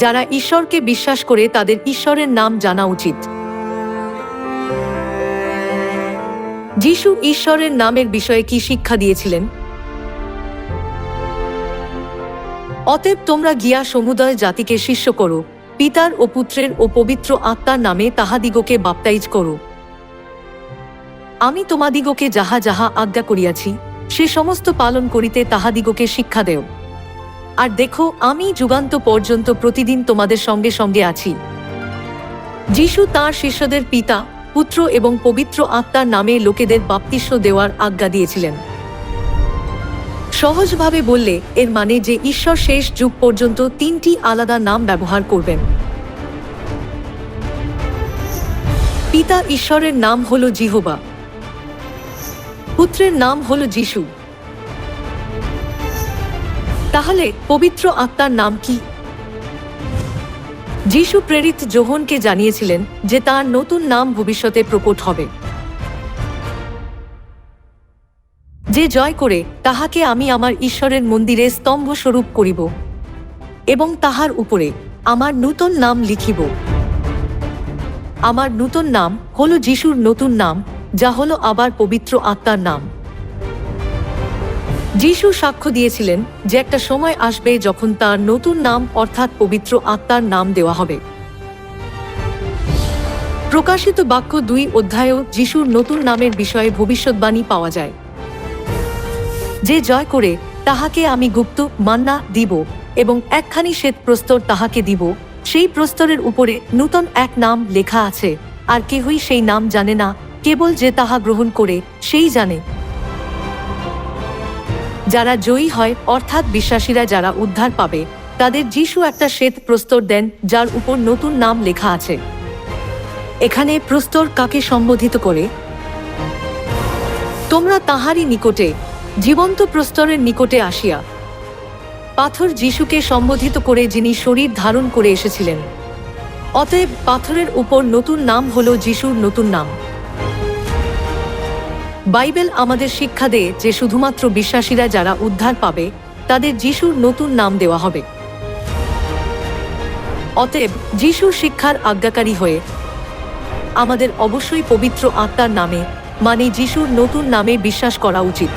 যারা ঈশ্বরকে বিশ্বাস করে তাদের ঈশ্বরের নাম জানা উচিত। যিশু ঈশ্বরের নামের বিষয়ে কি শিক্ষা দিয়েছিলেন? অতএব তোমরা গিয়া সমুদয় জাতিকে শিষ্য করো, পিতার ও পুত্রের ও পবিত্র আত্মার নামে তাহাদিগকে বাপ্তাইজ করো। আমি তোমাদিগকে যাহা যাহা আজ্ঞা করিয়াছি সে সমস্ত পালন করিতে তাহাদিগকে শিক্ষা দেও। আর দেখো, আমি যুগান্ত পর্যন্ত প্রতিদিন তোমাদের সঙ্গে সঙ্গে আছি। যিশু তাঁর শিষ্যদের পিতা, পুত্র এবং পবিত্র আত্মার নামে লোকেদের বাপ্তিস্ম দেওয়ার আজ্ঞা দিয়েছিলেন। সহজভাবে বললে এর মানে যে ঈশ্বর শেষ যুগ পর্যন্ত তিনটি আলাদা নাম ব্যবহার করবেন। পিতা ঈশ্বরের নাম হল জিহোবা, পুত্রের নাম হল যিশু। তাহলে পবিত্র আত্মার নাম কি? যিশু প্রেরিত যোহনকে জানিয়েছিলেন যে তার নতুন নাম ভবিষ্যতে প্রকট হবে। যে জয় করে তাহাকে আমি আমার ঈশ্বরের মন্দিরে স্তম্ভস্বরূপ করিব এবং তাহার উপরে আমার নূতন নাম লিখিব। আমার নূতন নাম হল যিশুর নতুন নাম, যা হল আবার পবিত্র আত্মার নাম। যিশু সাক্ষ্য দিয়েছিলেন যে একটা সময় আসবে যখন তার নতুন নাম অর্থাৎ পবিত্র আত্মার নাম দেওয়া হবে। প্রকাশিত বাক্য 2 অধ্যায়েও যিশুর নতুন নামের বিষয়ে ভবিষ্যদ্বাণী পাওয়া যায়। যে জয় করে তাহাকে আমি গুপ্ত মান্না দিব এবং একখানি শ্বেত প্রস্তর তাহাকে দিব, সেই প্রস্তরের উপরে নূতন এক নাম লেখা আছে, আর কেহই সেই নাম জানে না, কেবল যে তাহা গ্রহণ করে সেই জানে। যারা জয়ী হয় অর্থাৎ বিশ্বাসীরা যারা উদ্ধার পাবে, তাদের যিশু একটা শ্বেত প্রস্তর দেন যার উপর নতুন নাম লেখা আছে। এখানে প্রস্তর কাকে সম্বোধিত করে? তোমরা তাহারই নিকটে, জীবন্ত প্রস্তরের নিকটে আসিয়া। পাথর যিশুকে সম্বোধিত করে, যিনি শরীর ধারণ করে এসেছিলেন। অতএব পাথরের উপর নতুন নাম হল যিশুর নতুন নাম। বাইবেল আমাদের শিক্ষা দেয় যে শুধুমাত্র বিশ্বাসীরা যারা উদ্ধার পাবে তাদের যিশুর নতুন নাম দেওয়া হবে। অতএব যিশুর শিক্ষার আজ্ঞাকারী হয়ে আমাদের অবশ্যই পবিত্র আত্মার নামে, মানে যিশুর নতুন নামে বিশ্বাস করা উচিত।